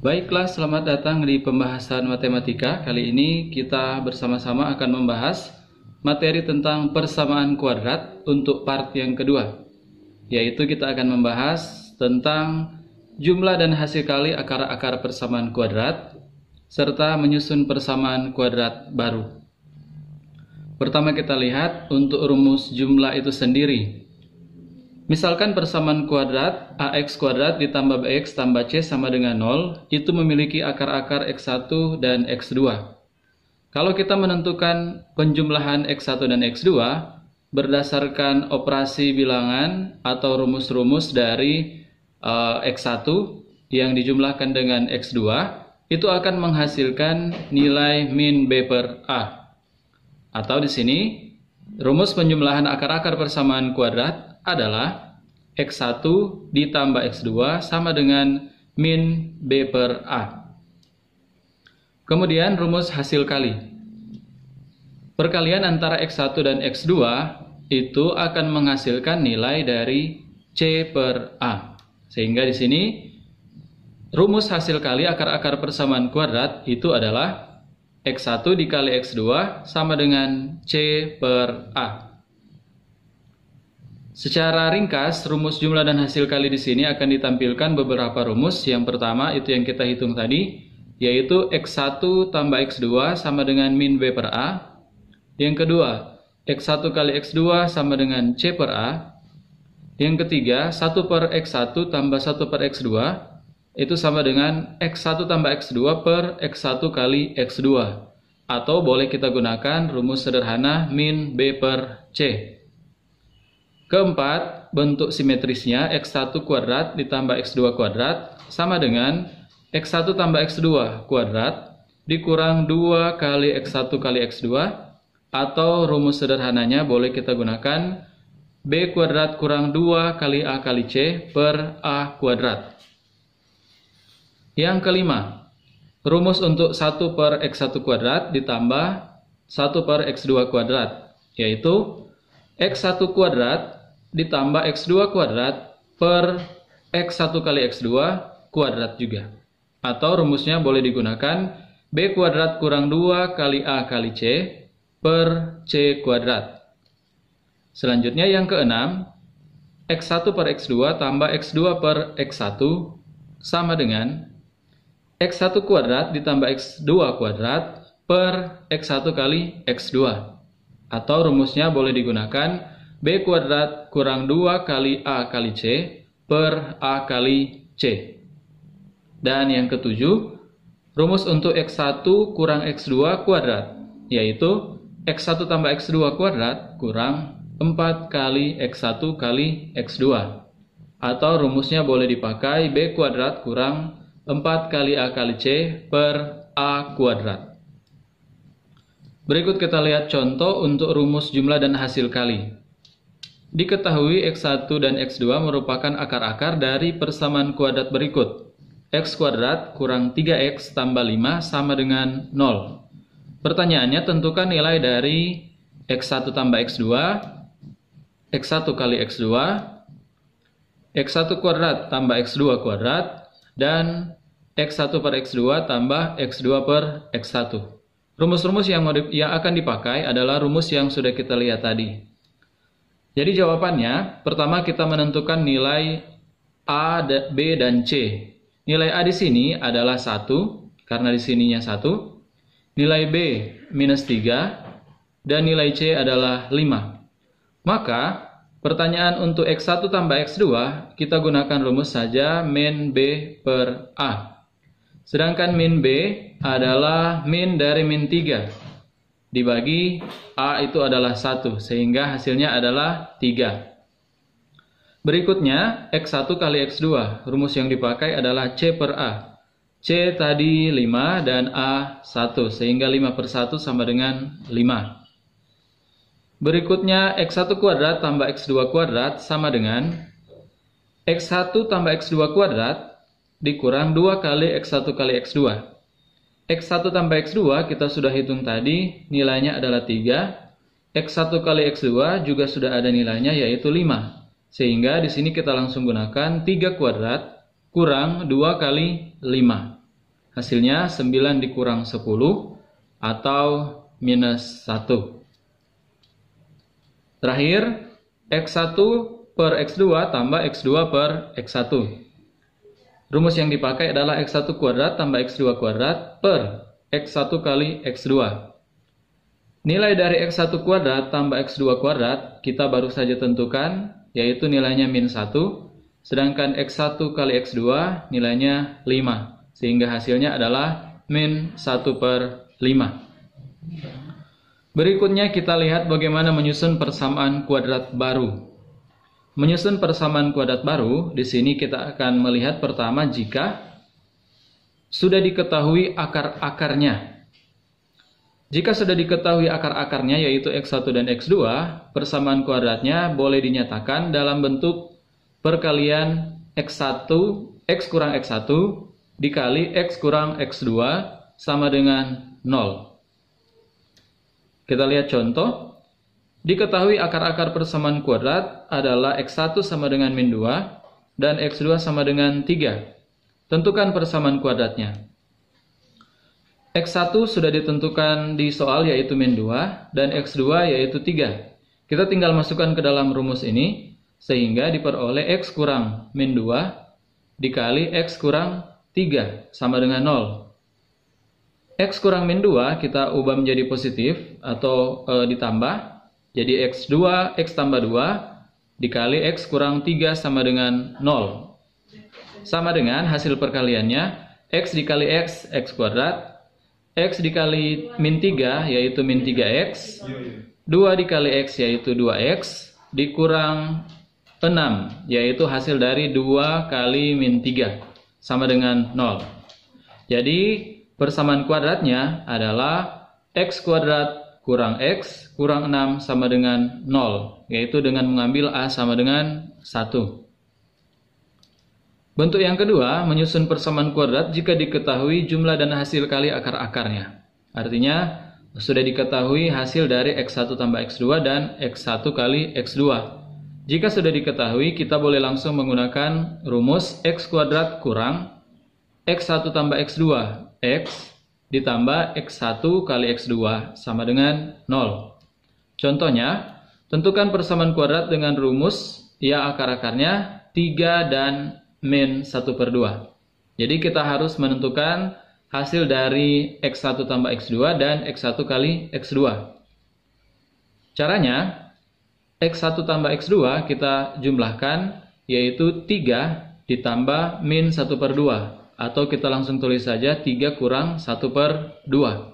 Baiklah, selamat datang di pembahasan matematika. Kali ini kita bersama-sama akan membahas materi tentang persamaan kuadrat untuk part yang kedua, yaitu kita akan membahas tentang jumlah dan hasil kali akar-akar persamaan kuadrat, serta menyusun persamaan kuadrat baru. Pertama kita lihat untuk rumus jumlah itu sendiri. Misalkan persamaan kuadrat AX kuadrat ditambah BX tambah C sama dengan 0, itu memiliki akar-akar X1 dan X2. Kalau kita menentukan penjumlahan X1 dan X2 berdasarkan operasi bilangan atau rumus-rumus dari X1 yang dijumlahkan dengan X2, itu akan menghasilkan nilai min B per A. Atau di sini, rumus penjumlahan akar-akar persamaan kuadrat adalah X1 ditambah X2 sama dengan min B per A. Kemudian rumus hasil kali. Perkalian antara X1 dan X2 itu akan menghasilkan nilai dari C per A. Sehingga di sini rumus hasil kali akar-akar persamaan kuadrat itu adalah X1 dikali X2 sama dengan C per A. Secara ringkas, rumus jumlah dan hasil kali di sini akan ditampilkan beberapa rumus. Yang pertama itu yang kita hitung tadi, yaitu X1 tambah X2 sama dengan min B per A. Yang kedua, X1 kali X2 sama dengan C per A. Yang ketiga, 1 per X1 tambah 1 per X2 itu sama dengan X1 tambah X2 per X1 kali X2. Atau boleh kita gunakan rumus sederhana min B per C. Keempat, bentuk simetrisnya X1 kuadrat ditambah X2 kuadrat sama dengan X1 tambah X2 kuadrat dikurang 2 kali X1 kali X2, atau rumus sederhananya boleh kita gunakan B kuadrat kurang 2 kali A kali C per A kuadrat. Yang kelima, rumus untuk 1 per X1 kuadrat ditambah 1 per X2 kuadrat, yaitu X1 kuadrat ditambah X2 kuadrat per X1 kali X2 kuadrat juga. Atau rumusnya boleh digunakan B kuadrat kurang 2 kali A kali C per C kuadrat. Selanjutnya yang keenam, X1 per X2 tambah X2 per X1 sama dengan X1 kuadrat ditambah X2 kuadrat per X1 kali X2. Atau rumusnya boleh digunakan B kuadrat kurang 2 kali A kali C per A kali C. Dan yang ketujuh, rumus untuk X1 kurang X2 kuadrat, yaitu X1 tambah X2 kuadrat kurang 4 kali X1 kali X2. Atau rumusnya boleh dipakai B kuadrat kurang 4 kali A kali C per A kuadrat. Berikut kita lihat contoh untuk rumus jumlah dan hasil kali. Diketahui X1 dan X2 merupakan akar-akar dari persamaan kuadrat berikut. X kuadrat kurang 3X tambah 5 sama dengan 0. Pertanyaannya, tentukan nilai dari X1 tambah X2, X1 kali X2, X1 kuadrat tambah X2 kuadrat, dan X1 per X2 tambah X2 per X1. Rumus-rumus yang akan dipakai adalah rumus yang sudah kita lihat tadi. Jadi jawabannya, pertama kita menentukan nilai A, B, dan C. Nilai A di sini adalah 1, karena di sininya 1. Nilai B minus 3, dan nilai C adalah 5. Maka, pertanyaan untuk X1 tambah X2, kita gunakan rumus saja min B per A. Sedangkan min B adalah min dari min 3. Dibagi A itu adalah 1, sehingga hasilnya adalah 3. Berikutnya, X1 kali X2. Rumus yang dipakai adalah C per A. C tadi 5 dan A 1, sehingga 5 per 1 sama dengan 5. Berikutnya, X1 kuadrat tambah X2 kuadrat sama dengan X1 tambah X2 kuadrat dikurang 2 kali X1 kali X2. X1 tambah X2 kita sudah hitung tadi, nilainya adalah 3. X1 kali X2 juga sudah ada nilainya, yaitu 5. Sehingga di sini kita langsung gunakan 3 kuadrat kurang 2 kali 5. Hasilnya 9 dikurang 10 atau minus 1. Terakhir, X1 per X2 tambah X2 per X1. Rumus yang dipakai adalah X1 kuadrat tambah X2 kuadrat per X1 kali X2. Nilai dari X1 kuadrat tambah X2 kuadrat kita baru saja tentukan, yaitu nilainya min 1. Sedangkan X1 kali X2 nilainya 5. Sehingga hasilnya adalah min 1 per 5. Berikutnya kita lihat bagaimana menyusun persamaan kuadrat baru. Menyusun persamaan kuadrat baru, di sini kita akan melihat pertama jika sudah diketahui akar-akarnya. Jika sudah diketahui akar-akarnya yaitu X1 dan X2, persamaan kuadratnya boleh dinyatakan dalam bentuk perkalian X1, X kurang X1 dikali X kurang X2 sama dengan 0. Kita lihat contoh. Diketahui akar-akar persamaan kuadrat adalah X1 sama dengan min 2 dan X2 sama dengan 3. Tentukan persamaan kuadratnya. X1 sudah ditentukan di soal yaitu min 2 dan X2 yaitu 3. Kita tinggal masukkan ke dalam rumus ini sehingga diperoleh X kurang min 2 dikali X kurang 3 sama dengan 0. X kurang min 2 kita ubah menjadi positif atau ditambah. Jadi X2, X tambah 2 dikali X kurang 3 sama dengan 0. Sama dengan hasil perkaliannya X dikali X, X kuadrat. X dikali min 3 yaitu min 3X. 2 dikali X yaitu 2X. Dikurang 6 yaitu hasil dari 2 kali min 3 sama dengan 0. Jadi persamaan kuadratnya adalah X kuadrat kurang X kurang 6 sama dengan 0, yaitu dengan mengambil A sama dengan 1. Bentuk yang kedua, menyusun persamaan kuadrat jika diketahui jumlah dan hasil kali akar-akarnya. Artinya, sudah diketahui hasil dari X1 tambah X2 dan X1 kali X2. Jika sudah diketahui, kita boleh langsung menggunakan rumus X kuadrat kurang X1 tambah X2, X ditambah X1 kali X2 sama dengan 0. Contohnya, tentukan persamaan kuadrat dengan rumus ya akar-akarnya 3 dan min 1 per 2. Jadi kita harus menentukan hasil dari X1 tambah X2 dan X1 kali X2. Caranya, X1 tambah X2 kita jumlahkan yaitu 3 ditambah min 1 per 2. Atau kita langsung tulis saja 3 kurang 1 per 2.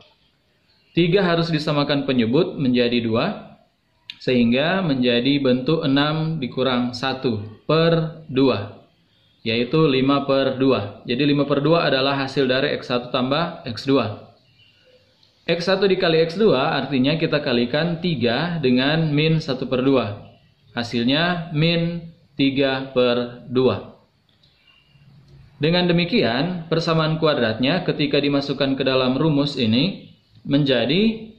3 harus disamakan penyebut menjadi 2. Sehingga menjadi bentuk 6 dikurang 1 per 2. Yaitu 5 per 2. Jadi 5 per 2 adalah hasil dari X1 tambah X2. X1 dikali X2 artinya kita kalikan 3 dengan min 1 per 2. Hasilnya min 3 per 2. Dengan demikian, persamaan kuadratnya ketika dimasukkan ke dalam rumus ini menjadi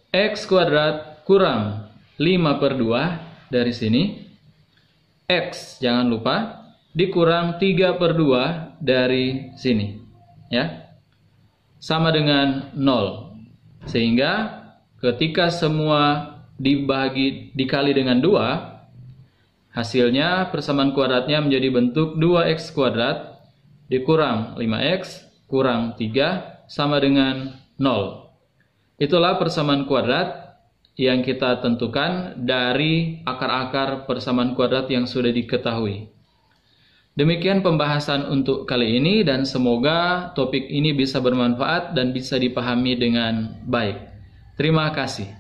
X kuadrat kurang 5 per 2 dari sini. X, jangan lupa, dikurang 3 per 2 dari sini. Ya, sama dengan 0. Sehingga ketika semua dikali dengan 2, hasilnya persamaan kuadratnya menjadi bentuk 2X kuadrat dikurang 5X kurang 3 sama dengan 0. Itulah persamaan kuadrat yang kita tentukan dari akar-akar persamaan kuadrat yang sudah diketahui. Demikian pembahasan untuk kali ini dan semoga topik ini bisa bermanfaat dan bisa dipahami dengan baik. Terima kasih.